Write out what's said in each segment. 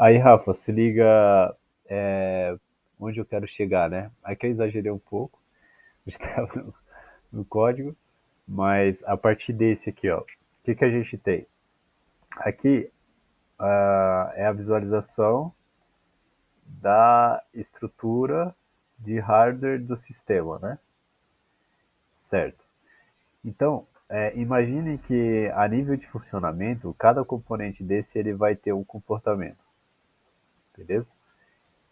Aí, Rafa, se liga onde eu quero chegar, né? Aqui eu exagerei um pouco, estava no código, mas a partir desse aqui, ó, o que a gente tem? Aqui é a visualização da estrutura de hardware do sistema, né? Certo. Então, imagine que a nível de funcionamento, cada componente desse ele vai ter um comportamento, beleza?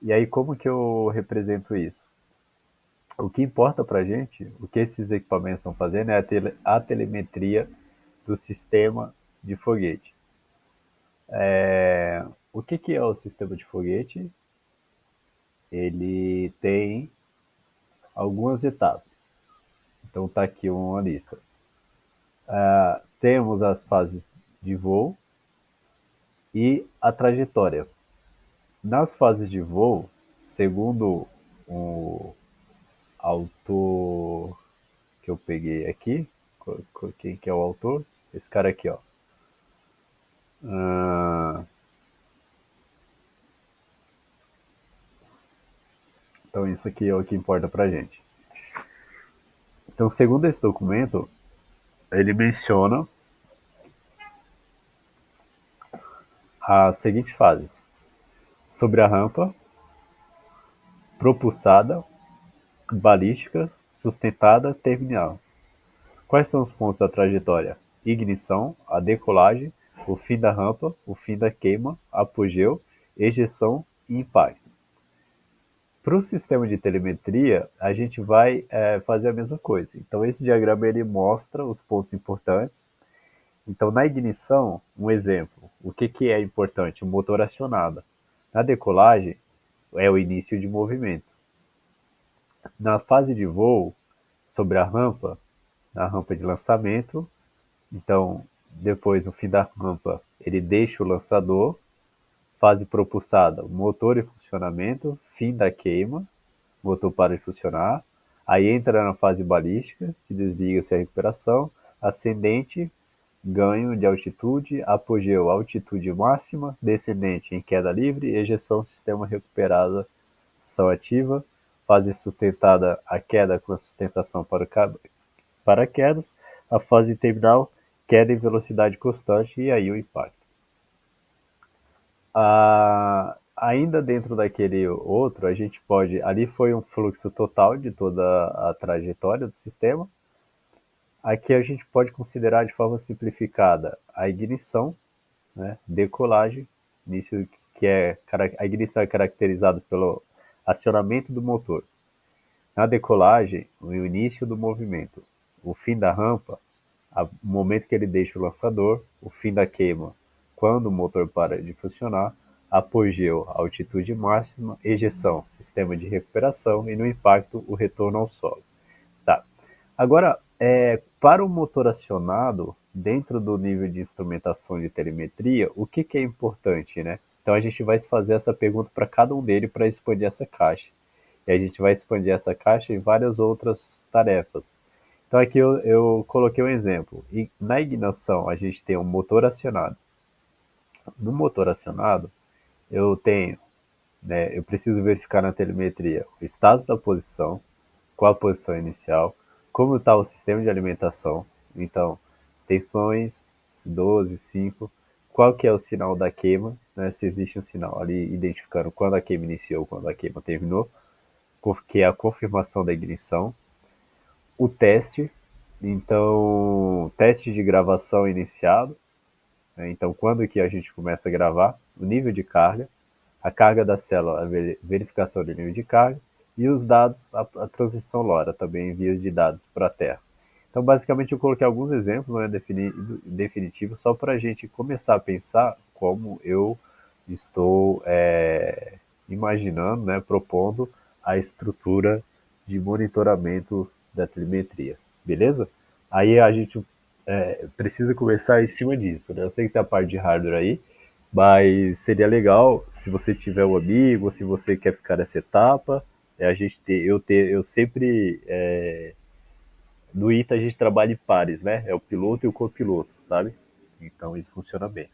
E aí, como que eu represento isso? O que importa para a gente, o que esses equipamentos estão fazendo é a telemetria do sistema de foguete. O que é o sistema de foguete? Ele tem algumas etapas. Então está aqui uma lista. Temos as fases de voo e a trajetória. Nas fases de voo, segundo o autor que eu peguei aqui, quem que é o autor? Esse cara aqui, ó. Ah, então isso aqui é o que importa pra gente. Então, segundo esse documento, ele menciona as seguintes fases: sobre a rampa, propulsada, balística, sustentada, terminal. Quais são os pontos da trajetória? Ignição, a decolagem, o fim da rampa, o fim da queima, apogeu, ejeção e impacto. Para o sistema de telemetria, a gente vai fazer a mesma coisa. Então, esse diagrama ele mostra os pontos importantes. Então, na ignição, um exemplo, o que é importante? O motor acionado. Na decolagem, é o início de movimento. Na fase de voo, sobre a rampa, na rampa de lançamento, então, depois, no fim da rampa, ele deixa o lançador, fase propulsada, motor em funcionamento, fim da queima, motor para de funcionar, aí entra na fase balística, que desliga-se a recuperação, ascendente, ganho de altitude, apogeu, altitude máxima, descendente em queda livre, ejeção, sistema recuperada, ação ativa, fase sustentada, a queda com a sustentação para paraquedas, a fase terminal, queda em velocidade constante e aí o impacto. Ainda dentro daquele outro, a gente pode. Ali foi um fluxo total de toda a trajetória do sistema. Aqui a gente pode considerar de forma simplificada a ignição, né, decolagem, início que é a ignição é caracterizada pelo acionamento do motor. Na decolagem, o início do movimento, o fim da rampa, o momento que ele deixa o lançador, o fim da queima, quando o motor para de funcionar, apogeu, altitude máxima, ejeção, sistema de recuperação e no impacto, o retorno ao solo. Tá. Agora, para o motor acionado, dentro do nível de instrumentação de telemetria, o que é importante, né? Então a gente vai fazer essa pergunta para cada um deles para expandir essa caixa. E a gente vai expandir essa caixa em várias outras tarefas. Então aqui eu coloquei um exemplo. E na ignição a gente tem um motor acionado. No motor acionado, eu tenho, né, eu preciso verificar na telemetria o estado da posição, qual a posição inicial, como está o sistema de alimentação, então tensões 12, 5, qual que é o sinal da queima, né, se existe um sinal ali identificando quando a queima iniciou, quando a queima terminou, porque é a confirmação da ignição, o teste, então teste de gravação iniciado, né, então quando que a gente começa a gravar, o nível de carga, a carga da célula, a verificação do nível de carga, e os dados, a transmissão LoRa, também envio de dados para a Terra. Então, basicamente, eu coloquei alguns exemplos, né, definitivos, só para a gente começar a pensar como eu estou imaginando, né, propondo a estrutura de monitoramento da telemetria. Beleza? Aí a gente precisa conversar em cima disso. Né? Eu sei que tem a parte de hardware aí, mas seria legal se você tiver um amigo, se você quer ficar nessa etapa, eu sempre no ITA a gente trabalha em pares, né? É o piloto e o copiloto, sabe? Então isso funciona bem.